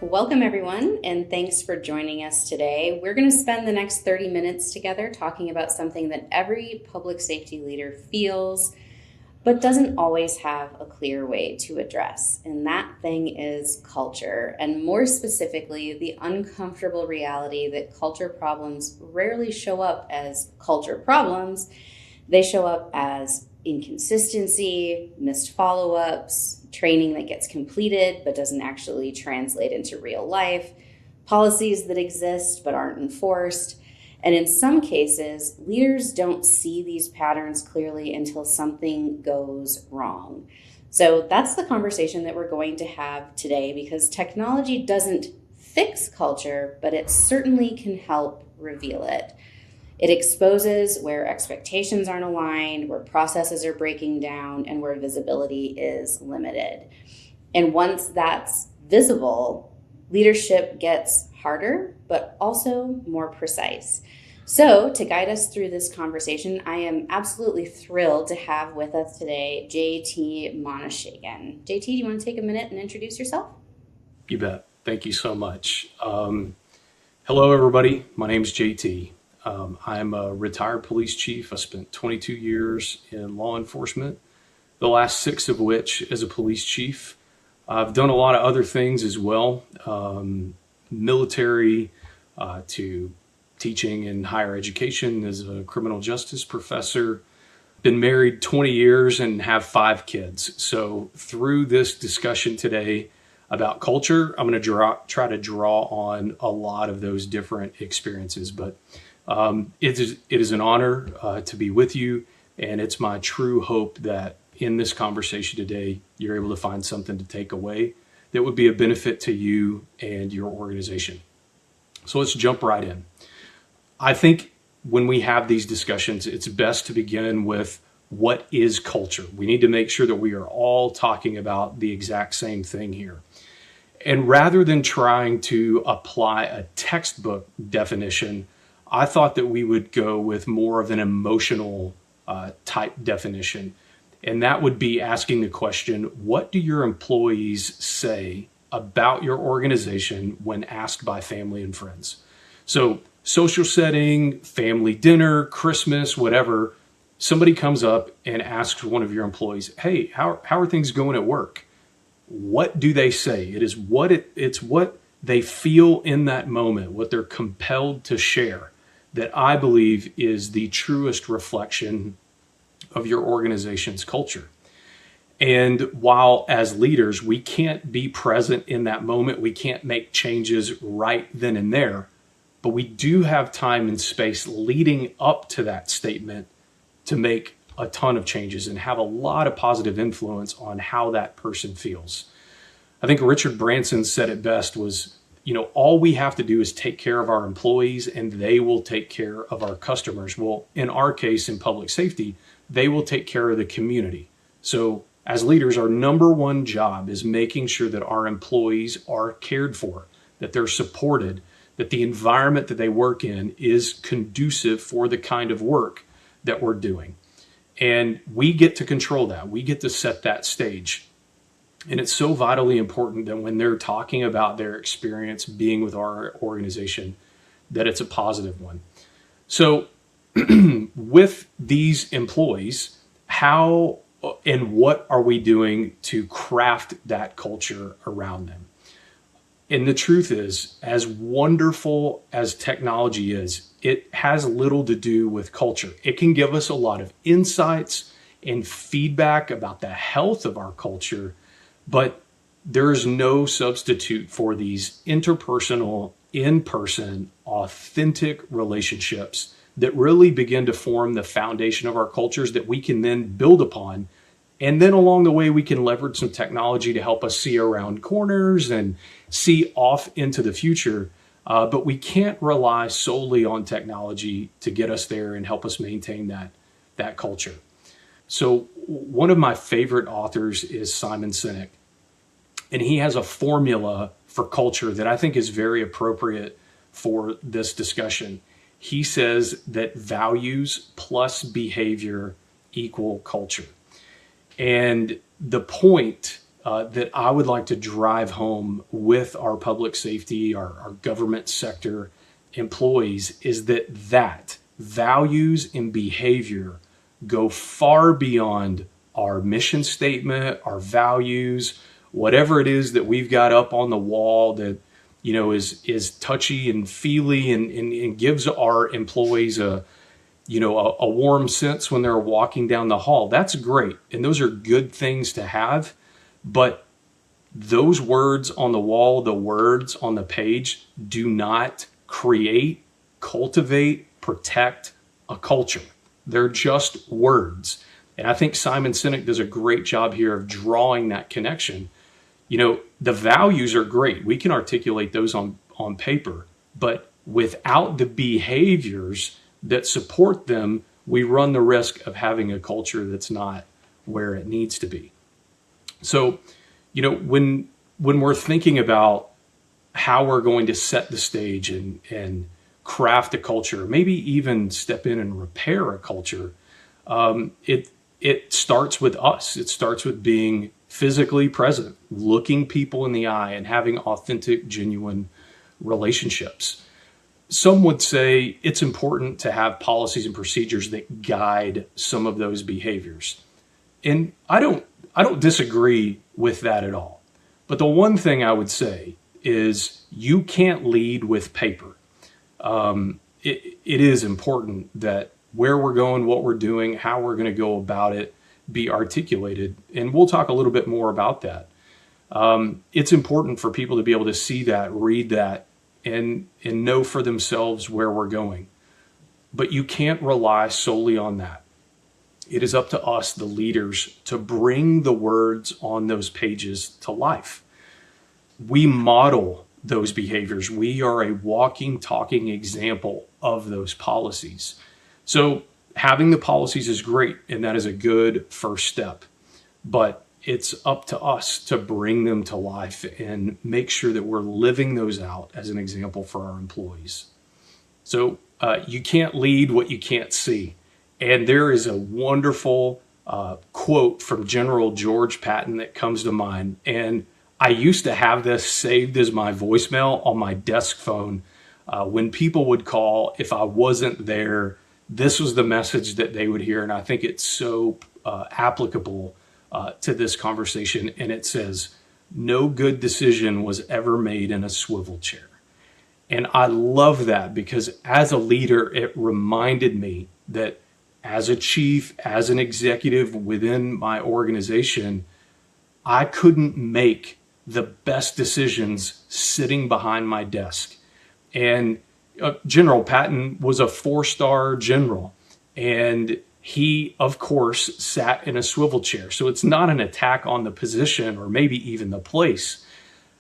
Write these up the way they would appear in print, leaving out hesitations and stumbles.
Welcome, everyone, and thanks for joining us today. We're going to spend the next 30 minutes together talking about something that every public safety leader feels, but doesn't always have a clear way to address. And that thing is culture, and more specifically, the uncomfortable reality that culture problems rarely show up as culture problems. They show up as inconsistency, missed follow-ups, training that gets completed but doesn't actually translate into real life, policies that exist but aren't enforced. And in some cases, leaders don't see these patterns clearly until something goes wrong. So that's the conversation that we're going to have today, because technology doesn't fix culture, but it certainly can help reveal it. It exposes where expectations aren't aligned, where processes are breaking down, and where visibility is limited. And once that's visible, leadership gets harder, but also more precise. So to guide us through this conversation, I am absolutely thrilled to have with us today JT Monishagan. JT, do you want to take a minute and introduce yourself? You bet. Thank you so much. Hello, everybody. My name is JT. I'm a retired police chief. I spent 22 years in law enforcement, the last 6 of which as a police chief. I've done a lot of other things as well, military to teaching in higher education as a criminal justice professor. Been married 20 years and have 5 kids. So through this discussion today about culture, I'm going to try to draw on a lot of those different experiences. But it is an honor to be with you, and it's my true hope that in this conversation today, you're able to find something to take away that would be a benefit to you and your organization. So let's jump right in. I think when we have these discussions, it's best to begin with what is culture. We need to make sure that we are all talking about the exact same thing here. And rather than trying to apply a textbook definition, I thought that we would go with more of an emotional type definition. And that would be asking the question, what do your employees say about your organization when asked by family and friends? So social setting, family dinner, Christmas, whatever, somebody comes up and asks one of your employees, hey, how are things going at work? What do they say? It's what they feel in that moment, what they're compelled to share, that I believe is the truest reflection of your organization's culture. And while as leaders, we can't be present in that moment, we can't make changes right then and there, but we do have time and space leading up to that statement to make a ton of changes and have a lot of positive influence on how that person feels. I think Richard Branson said it best was, all we have to do is take care of our employees and they will take care of our customers. Well, in our case, in public safety, they will take care of the community. So as leaders, our number one job is making sure that our employees are cared for, that they're supported, that the environment that they work in is conducive for the kind of work that we're doing. And we get to control that. We get to set that stage. And it's so vitally important that when they're talking about their experience being with our organization, that it's a positive one. So with these employees, how and what are we doing to craft that culture around them? And the truth is, as wonderful as technology is, it has little to do with culture. It can give us a lot of insights and feedback about the health of our culture, but there is no substitute for these interpersonal, in-person, authentic relationships that really begin to form the foundation of our cultures that we can then build upon. And then along the way, we can leverage some technology to help us see around corners and see off into the future. But we can't rely solely on technology to get us there and help us maintain that culture. So one of my favorite authors is Simon Sinek, and he has a formula for culture that I think is very appropriate for this discussion. He says that values plus behavior equal culture. And the point that I would like to drive home with our public safety, our government sector employees is that values and behavior go far beyond our mission statement, our values, whatever it is that we've got up on the wall that is touchy and feely and gives our employees a warm sense when they're walking down the hall. That's great. And those are good things to have. But those words on the wall, the words on the page do not create, cultivate, protect a culture. They're just words. And I think Simon Sinek does a great job here of drawing that connection. The values are great. We can articulate those on paper, but without the behaviors that support them, we run the risk of having a culture that's not where it needs to be. So, when we're thinking about how we're going to set the stage and craft a culture, maybe even step in and repair a culture, it starts with us. It starts with being physically present, looking people in the eye, and having authentic, genuine relationships. Some would say it's important to have policies and procedures that guide some of those behaviors. And I don't disagree with that at all. But the one thing I would say is you can't lead with paper. It is important that where we're going, what we're doing, how we're going to go about it, be articulated. And we'll talk a little bit more about that. It's important for people to be able to see that, read that, and know for themselves where we're going. But you can't rely solely on that. It is up to us, the leaders, to bring the words on those pages to life. We model those behaviors. We are a walking, talking example of those policies. So having the policies is great, and that is a good first step. But it's up to us to bring them to life and make sure that we're living those out as an example for our employees. So you can't lead what you can't see. And there is a wonderful quote from General George Patton that comes to mind. And I used to have this saved as my voicemail on my desk phone. When people would call, if I wasn't there, this was the message that they would hear. And I think it's so applicable to this conversation. And it says, "No good decision was ever made in a swivel chair." And I love that because as a leader, it reminded me that as a chief, as an executive within my organization, I couldn't make the best decisions sitting behind my desk. And General Patton was a 4-star general, and he, of course, sat in a swivel chair. So it's not an attack on the position or maybe even the place.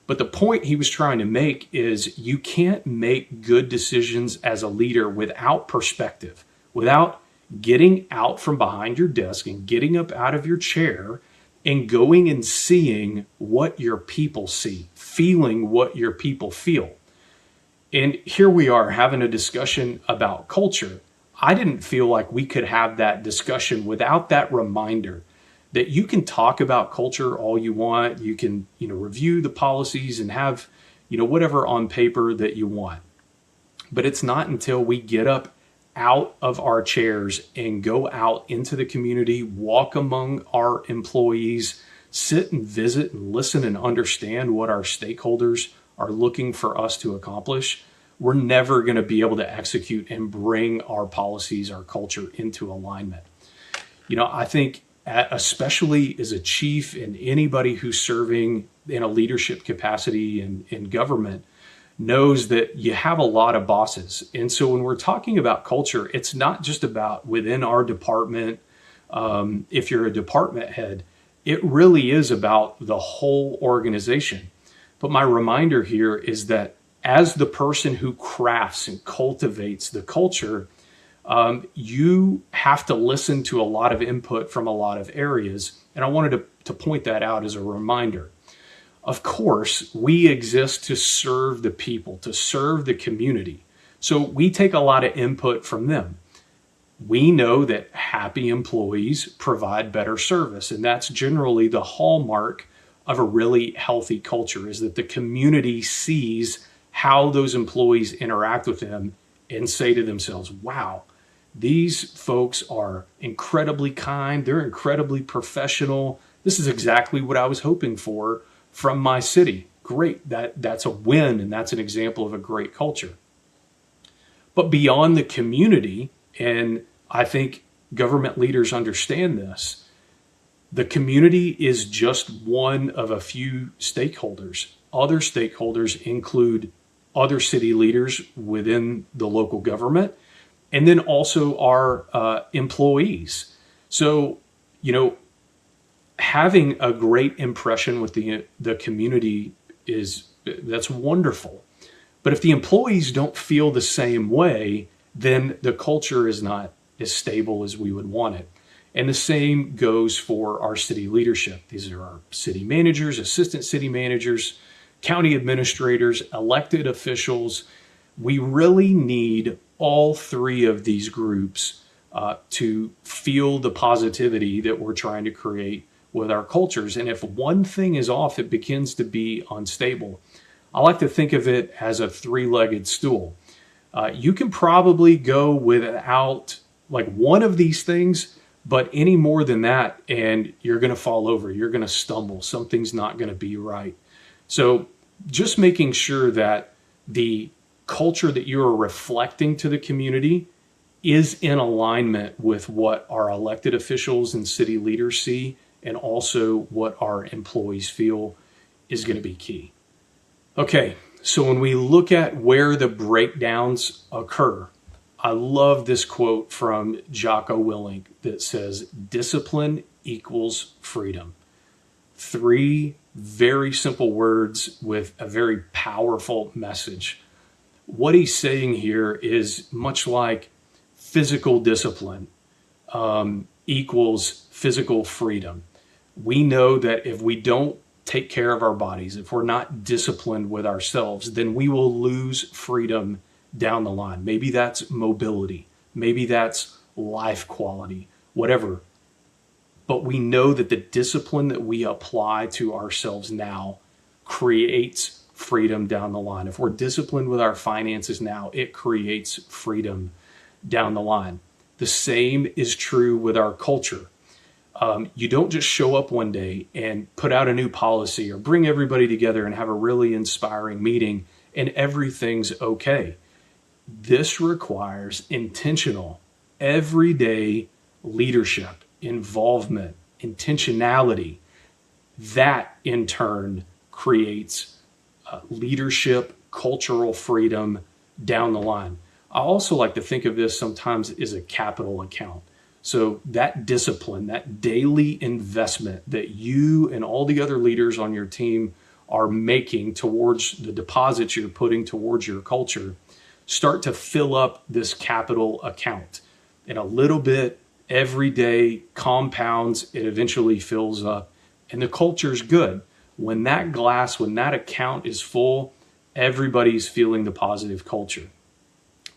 But the point he was trying to make is you can't make good decisions as a leader without perspective, without getting out from behind your desk and getting up out of your chair and going and seeing what your people see, feeling what your people feel. And here we are having a discussion about culture. I didn't feel like we could have that discussion without that reminder that you can talk about culture all you want. You can, review the policies and have, whatever on paper that you want. But it's not until we get up out of our chairs and go out into the community, walk among our employees, sit and visit and listen and understand what our stakeholders are looking for us to accomplish, we're never going to be able to execute and bring our policies, our culture into alignment. I think especially as a chief and anybody who's serving in a leadership capacity in government knows that you have a lot of bosses. And so when we're talking about culture, it's not just about within our department. If you're a department head, it really is about the whole organization. But my reminder here is that as the person who crafts and cultivates the culture, you have to listen to a lot of input from a lot of areas. And I wanted to point that out as a reminder. Of course, we exist to serve the people, to serve the community. So we take a lot of input from them. We know that happy employees provide better service, and that's generally the hallmark of a really healthy culture is that the community sees how those employees interact with them and say to themselves, wow, these folks are incredibly kind. They're incredibly professional. This is exactly what I was hoping for from my city. Great. That's a win, and that's an example of a great culture. But beyond the community, and I think government leaders understand this, the community is just one of a few stakeholders. Other stakeholders include other city leaders within the local government, and then also our employees. So, having a great impression with the community that's wonderful. But if the employees don't feel the same way, then the culture is not as stable as we would want it. And the same goes for our city leadership. These are our city managers, assistant city managers, county administrators, elected officials. We really need all three of these groups to feel the positivity that we're trying to create with our cultures. And if one thing is off, it begins to be unstable. I like to think of it as a three-legged stool. You can probably go without like one of these things, but any more than that, and you're going to fall over. You're going to stumble. Something's not going to be right. So just making sure that the culture that you are reflecting to the community is in alignment with what our elected officials and city leaders see, and also what our employees feel is going to be key. Okay, so when we look at where the breakdowns occur, I love this quote from Jocko Willink that says, discipline equals freedom. Three very simple words with a very powerful message. What he's saying here is much like physical discipline equals physical freedom. We know that if we don't take care of our bodies, if we're not disciplined with ourselves, then we will lose freedom down the line. Maybe that's mobility. Maybe that's life quality, whatever. But we know that the discipline that we apply to ourselves now creates freedom down the line. If we're disciplined with our finances now, it creates freedom down the line. The same is true with our culture. You don't just show up one day and put out a new policy or bring everybody together and have a really inspiring meeting and everything's okay. This requires intentional, everyday leadership, involvement, intentionality. That in turn creates leadership, cultural freedom down the line. I also like to think of this sometimes as a capital account. So that discipline, that daily investment that you and all the other leaders on your team are making towards the deposits you're putting towards your culture, start to fill up this capital account. And a little bit every day compounds, it eventually fills up, and the culture's good. When that account is full, everybody's feeling the positive culture.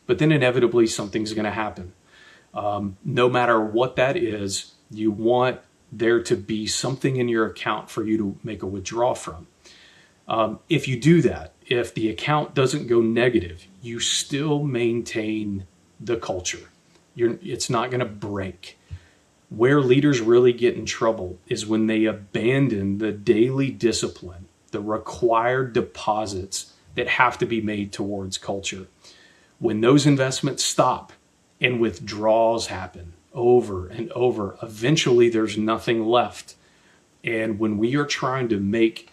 But then inevitably something's going to happen. No matter what that is, you want there to be something in your account for you to make a withdrawal from. If you do that, if the account doesn't go negative, you still maintain the culture. It's not going to break. Where leaders really get in trouble is when they abandon the daily discipline, the required deposits that have to be made towards culture. When those investments stop and withdrawals happen over and over, eventually there's nothing left. And when we are trying to make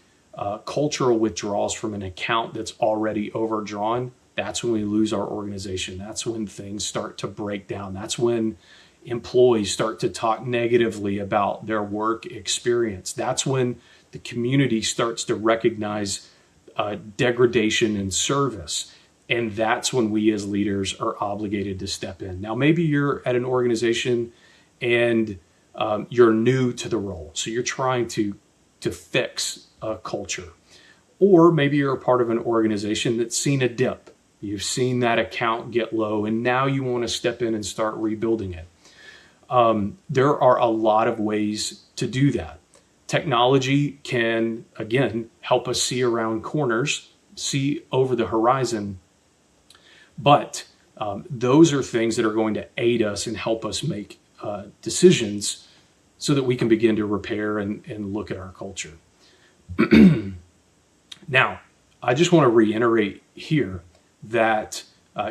cultural withdrawals from an account that's already overdrawn, that's when we lose our organization. That's when things start to break down. That's when employees start to talk negatively about their work experience. That's when the community starts to recognize degradation in service. And that's when we as leaders are obligated to step in. Now, maybe you're at an organization and you're new to the role. So you're trying to fix a culture. Or maybe you're a part of an organization that's seen a dip. You've seen that account get low, and now you want to step in and start rebuilding it. There are a lot of ways to do that. Technology can, again, help us see around corners, see over the horizon, but those are things that are going to aid us and help us make decisions so that we can begin to repair and look at our culture. Now, I just want to reiterate here that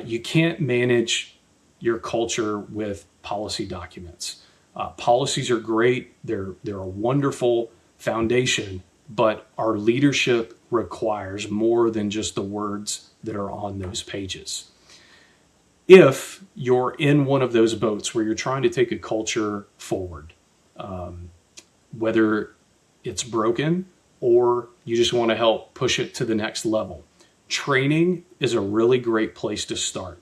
you can't manage your culture with policy documents. Policies are great. They're a wonderful foundation, but our leadership requires more than just the words that are on those pages. If you're in one of those boats where you're trying to take a culture forward, whether it's broken or you just want to help push it to the next level, training is a really great place to start.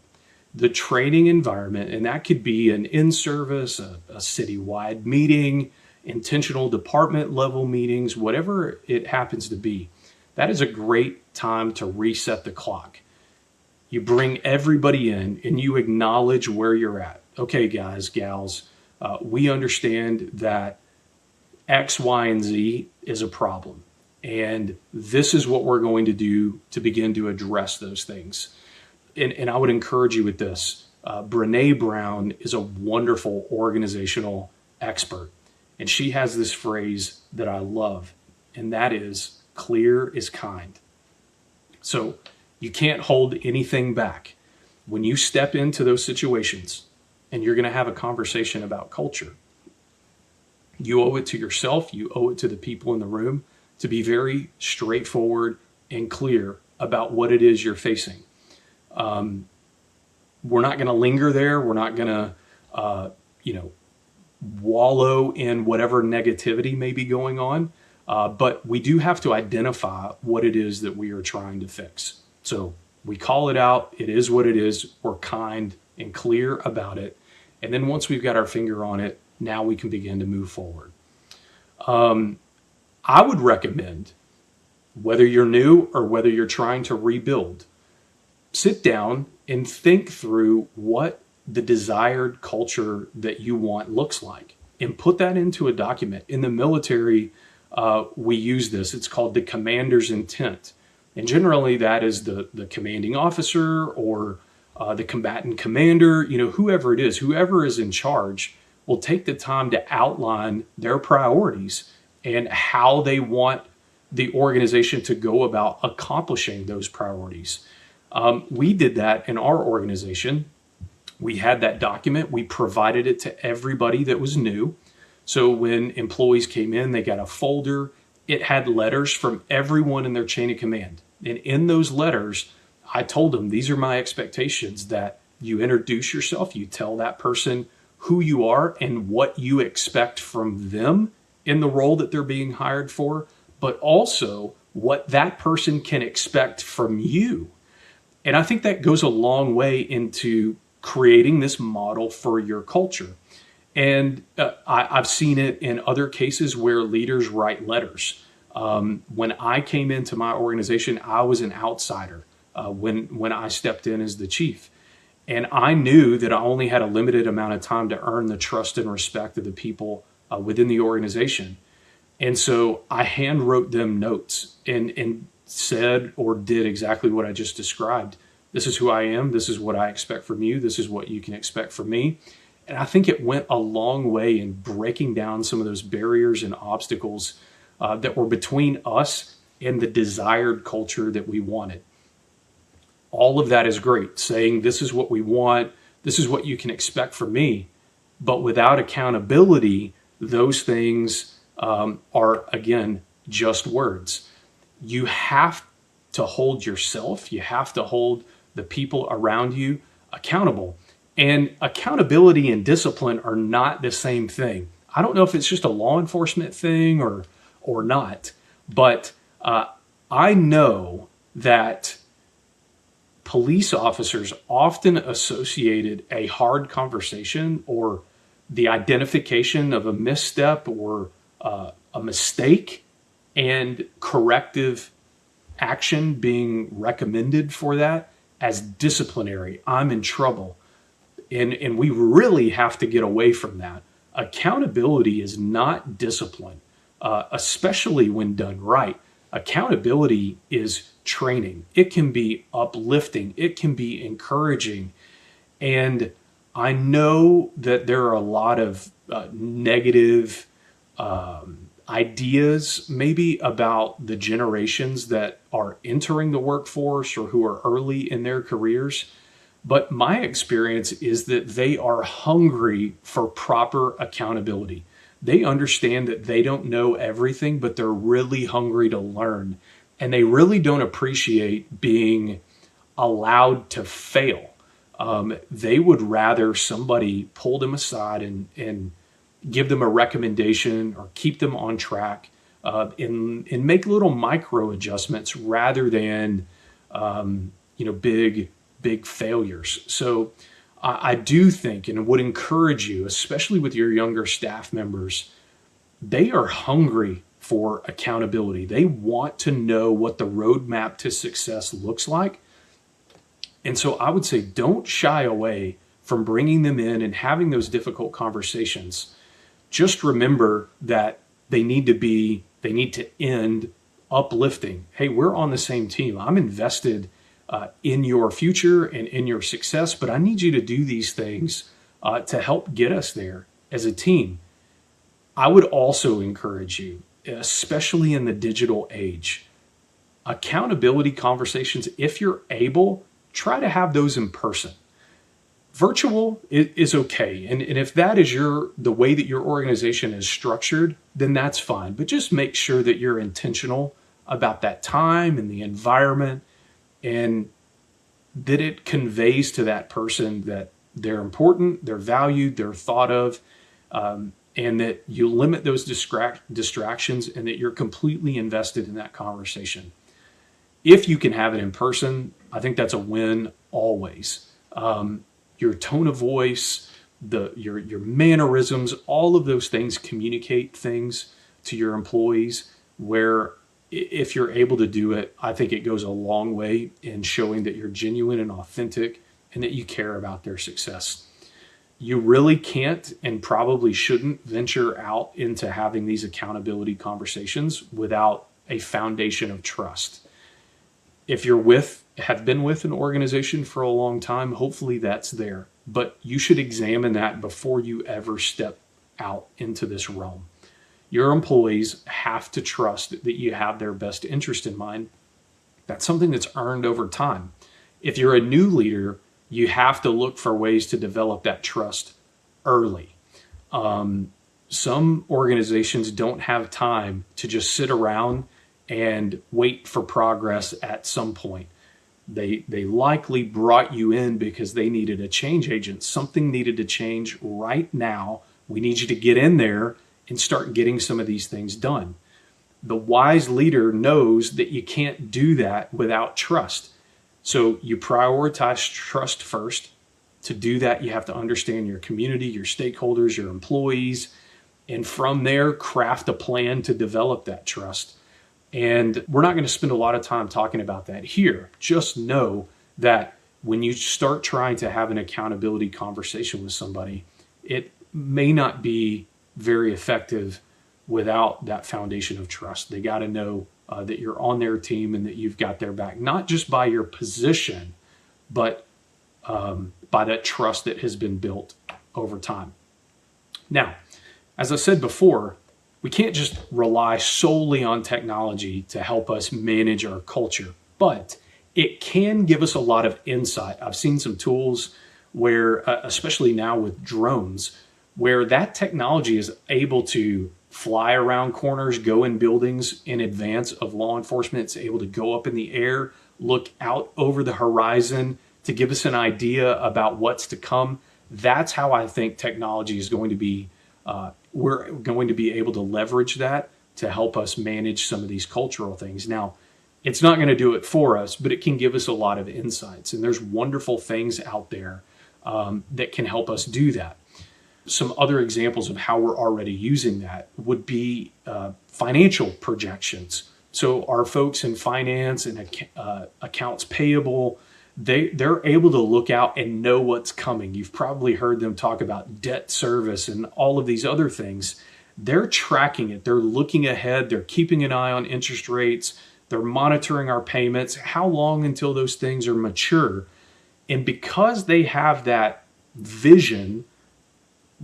The training environment, and that could be an in-service, a citywide meeting, intentional department level meetings, whatever it happens to be, that is a great time to reset the clock. You bring everybody in and you acknowledge where you're at. Okay, guys, gals, we understand that X, Y, and Z is a problem. And this is what we're going to do to begin to address those things. And I would encourage you with this. Brene Brown is a wonderful organizational expert. And she has this phrase that I love, and that is, clear is kind. So you can't hold anything back. When you step into those situations and you're going to have a conversation about culture, you owe it to yourself, you owe it to the people in the room to be very straightforward and clear about what it is you're facing. We're not going to linger there. We're not going to, wallow in whatever negativity may be going on. But we do have to identify what it is that we are trying to fix. So we call it out. It is what it is. We're kind and clear about it. And then once we've got our finger on it, now we can begin to move forward. I would recommend, whether you're new or whether you're trying to rebuild, sit down and think through what the desired culture that you want looks like and put that into a document. In the military, we use this. It's called the commander's intent. And generally that is the commanding officer or the combatant commander, whoever it is, whoever is in charge will take the time to outline their priorities and how they want the organization to go about accomplishing those priorities. We did that in our organization. We had that document. We provided it to everybody that was new. So when employees came in, they got a folder. It had letters from everyone in their chain of command. And in those letters, I told them, these are my expectations, that you introduce yourself, you tell that person who you are and what you expect from them in the role that they're being hired for, but also what that person can expect from you. And I think that goes a long way into creating this model for your culture. And I've seen it in other cases where leaders write letters. When I came into my organization, I was an outsider when I stepped in as the chief. And I knew that I only had a limited amount of time to earn the trust and respect of the people within the organization. And so I hand wrote them notes and said or did exactly what I just described. This is who I am. This is what I expect from you. This is what you can expect from me. And I think it went a long way in breaking down some of those barriers and obstacles that were between us and the desired culture that we wanted. All of that is great, saying this is what we want, this is what you can expect from me. But without accountability, those things are, again, just words. You have to hold yourself, you have to hold the people around you accountable. And accountability and discipline are not the same thing. I don't know if it's just a law enforcement thing or not, but I know that police officers often associated a hard conversation or the identification of a misstep or a mistake and corrective action being recommended for that as disciplinary. I'm in trouble. And we really have to get away from that. Accountability is not discipline. especially when done right. Accountability is training. It can be uplifting. It can be encouraging. And I know that there are a lot of negative ideas maybe about the generations that are entering the workforce or who are early in their careers. But my experience is that they are hungry for proper accountability. They understand that they don't know everything, but they're really hungry to learn. And they really don't appreciate being allowed to fail. They would rather somebody pull them aside and give them a recommendation or keep them on track and make little micro adjustments rather than big failures. So I do think and would encourage you, especially with your younger staff members, they are hungry for accountability. They want to know what the roadmap to success looks like. And so I would say don't shy away from bringing them in and having those difficult conversations. Just remember that they need to end uplifting. Hey, we're on the same team. I'm invested in your future and in your success, but I need you to do these things to help get us there as a team. I would also encourage you, especially in the digital age, accountability conversations, if you're able, try to have those in person. Virtual is okay. And if that is the way that your organization is structured, then that's fine. But just make sure that you're intentional about that time and the environment, and that it conveys to that person that they're important, they're valued, they're thought of, and that you limit those distractions and that you're completely invested in that conversation. If you can have it in person, I think that's a win always. Your tone of voice, your mannerisms, all of those things communicate things to your employees, where if you're able to do it, I think it goes a long way in showing that you're genuine and authentic and that you care about their success. You really can't and probably shouldn't venture out into having these accountability conversations without a foundation of trust. If have been with an organization for a long time, hopefully that's there. But you should examine that before you ever step out into this realm. Your employees have to trust that you have their best interest in mind. That's something that's earned over time. If you're a new leader, you have to look for ways to develop that trust early. Some organizations don't have time to just sit around and wait for progress at some point. They likely brought you in because they needed a change agent. Something needed to change right now. We need you to get in there and start getting some of these things done. The wise leader knows that you can't do that without trust. So you prioritize trust first. To do that, you have to understand your community, your stakeholders, your employees, and from there, craft a plan to develop that trust. And we're not going to spend a lot of time talking about that here. Just know that when you start trying to have an accountability conversation with somebody, it may not be very effective without that foundation of trust. They got to know that you're on their team and that you've got their back, not just by your position, but by that trust that has been built over time. Now, as I said before, we can't just rely solely on technology to help us manage our culture, but it can give us a lot of insight. I've seen some tools where, especially now with drones, where that technology is able to fly around corners, go in buildings in advance of law enforcement. It's able to go up in the air, look out over the horizon to give us an idea about what's to come. That's how I think technology is going to be, we're going to be able to leverage that to help us manage some of these cultural things. Now, it's not going to do it for us, but it can give us a lot of insights. And there's wonderful things out there that can help us do that. Some other examples of how we're already using that would be financial projections. So our folks in finance and accounts payable, they're able to look out and know what's coming. You've probably heard them talk about debt service and all of these other things. they're tracking it. They're looking ahead. They're keeping an eye on interest rates. They're monitoring our payments. How long until those things are mature? And because they have that vision,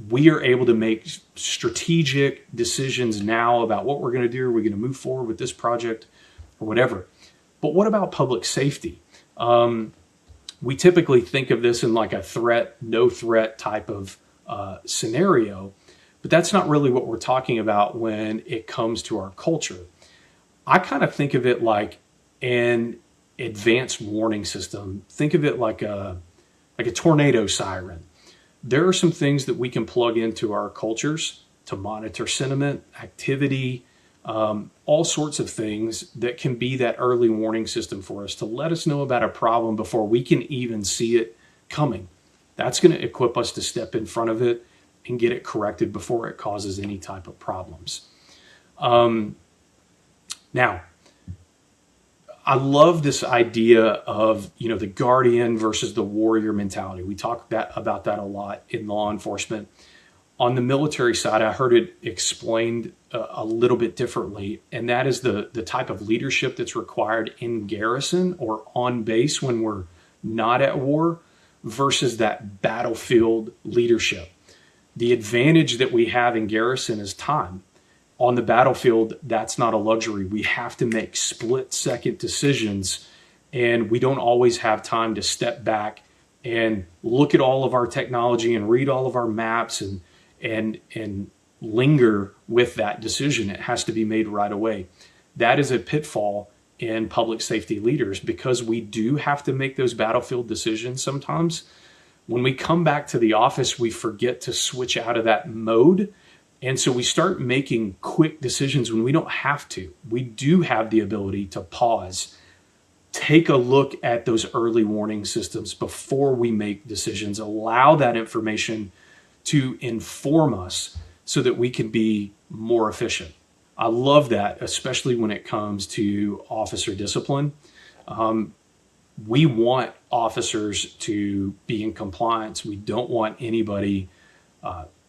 we are able to make strategic decisions now about what we're going to do. Are we going to move forward with this project or whatever? But what about public safety? We typically think of this in like a threat, no threat type of scenario, but that's not really what we're talking about when it comes to our culture. I kind of think of it like an advanced warning system. Think of it like a tornado siren. There are some things that we can plug into our cultures to monitor sentiment, activity, all sorts of things that can be that early warning system for us to let us know about a problem before we can even see it coming. That's going to equip us to step in front of it and get it corrected before it causes any type of problems. Now, I love this idea of, the guardian versus the warrior mentality. We talk about that a lot in law enforcement. On the military side, I heard it explained a little bit differently, and that is the type of leadership that's required in garrison or on base when we're not at war versus that battlefield leadership. The advantage that we have in garrison is time. On the battlefield, that's not a luxury. We have to make split-second decisions, and we don't always have time to step back and look at all of our technology and read all of our maps and linger with that decision. It has to be made right away. That is a pitfall in public safety leaders because we do have to make those battlefield decisions sometimes. When we come back to the office, we forget to switch out of that mode. And so we start making quick decisions when we don't have to. We do have the ability to pause, take a look at those early warning systems before we make decisions, allow that information to inform us so that we can be more efficient. I love that, especially when it comes to officer discipline. We want officers to be in compliance. We don't want anybody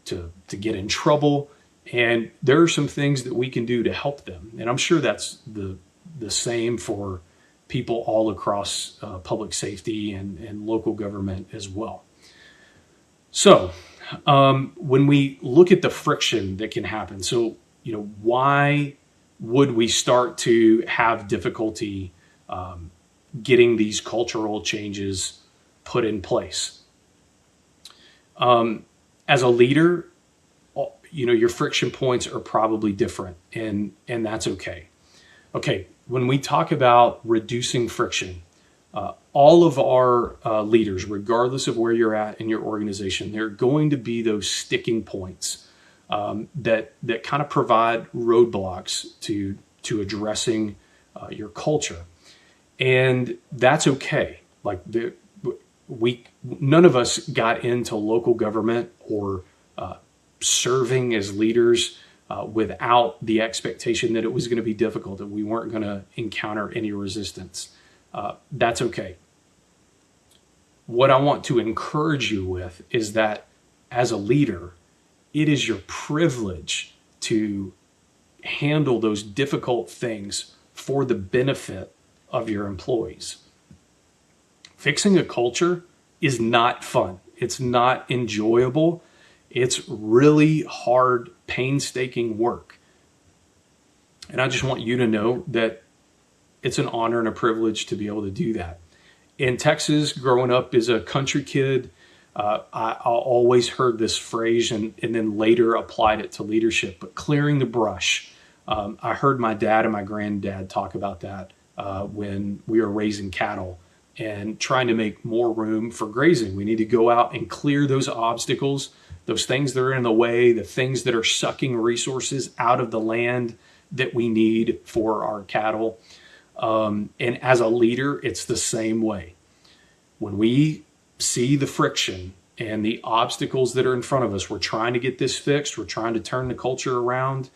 to get in trouble. And there are some things that we can do to help them. And I'm sure that's the same for people all across public safety and local government as well. So when we look at the friction that can happen, so, why would we start to have difficulty getting these cultural changes put in place? As a leader, your friction points are probably different, and that's okay. Okay, when we talk about reducing friction, all of our leaders, regardless of where you're at in your organization, there are going to be those sticking points that kind of provide roadblocks to addressing your culture, and that's okay. Like none of us got into local government or serving as leaders without the expectation that it was going to be difficult, that we weren't going to encounter any resistance. That's okay. What I want to encourage you with is that as a leader, it is your privilege to handle those difficult things for the benefit of your employees. Fixing a culture is not fun. It's not enjoyable. It's really hard, painstaking work. And I just want you to know that it's an honor and a privilege to be able to do that. In Texas, growing up as a country kid, I always heard this phrase and then later applied it to leadership, but clearing the brush. I heard my dad and my granddad talk about that when we were raising cattle and trying to make more room for grazing. We need to go out and clear those obstacles, those things that are in the way, the things that are sucking resources out of the land that we need for our cattle. And as a leader, it's the same way. When we see the friction and the obstacles that are in front of us, we're trying to get this fixed, we're trying to turn the culture around,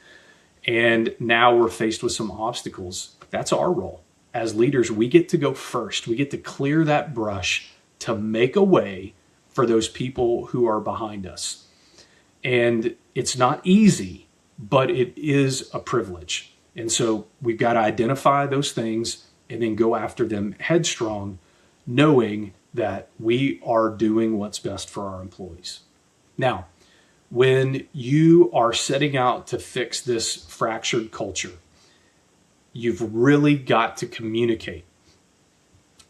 and now we're faced with some obstacles. That's our role. As leaders, we get to go first. We get to clear that brush to make a way for those people who are behind us. And it's not easy, but it is a privilege. And so we've got to identify those things and then go after them headstrong, knowing that we are doing what's best for our employees. Now, when you are setting out to fix this fractured culture, you've really got to communicate.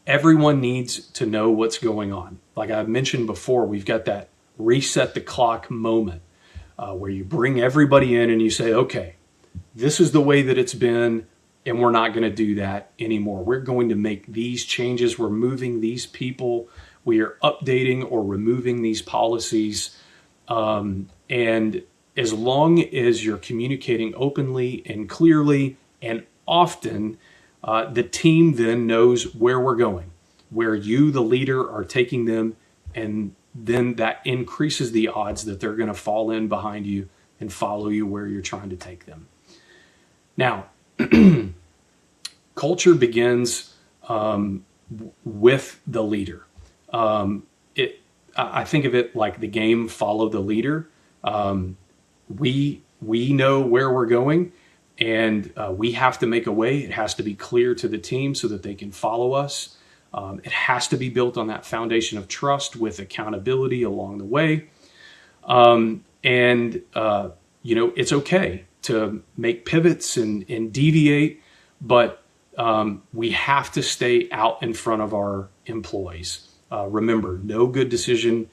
Everyone needs to know what's going on. Like I mentioned before, we've got that reset the clock moment where you bring everybody in and you say, okay, this is the way that it's been, and we're not going to do that anymore. We're going to make these changes. We're moving these people. We are updating or removing these policies. And as long as you're communicating openly and clearly and often, the team then knows where we're going, where you, the leader, are taking them, and then that increases the odds that they're going to fall in behind you and follow you where you're trying to take them. Now, culture begins with the leader. I think of it like the game Follow the Leader. We know where we're going, and we have to make a way. It has to be clear to the team so that they can follow us. It has to be built on that foundation of trust with accountability along the way. It's okay to make pivots and deviate, but we have to stay out in front of our employees. Remember, no good decision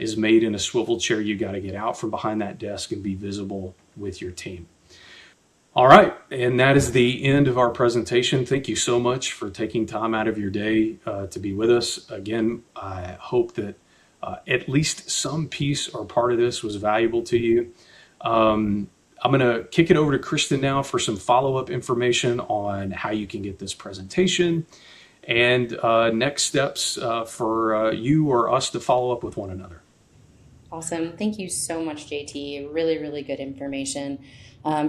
is made in a swivel chair. You got to get out from behind that desk and be visible with your team. All right, and that is the end of our presentation. Thank you so much for taking time out of your day to be with us. Again, I hope that at least some piece or part of this was valuable to you. I'm going to kick it over to Kristen now for some follow-up information on how you can get this presentation and next steps for you or us to follow up with one another. Awesome. Thank you so much, JT. Really, really good information.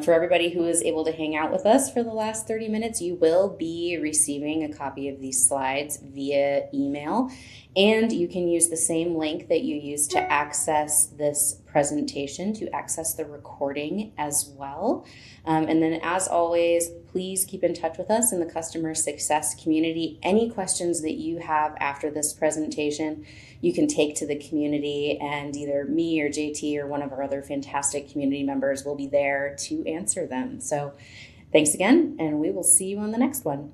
For everybody who was able to hang out with us for the last 30 minutes, you will be receiving a copy of these slides via email, and you can use the same link that you used to access this presentation to access the recording as well. And then as always, please keep in touch with us in the customer success community. Any questions that you have after this presentation, you can take to the community, and either me or JT or one of our other fantastic community members will be there to answer them. So thanks again, and we will see you on the next one.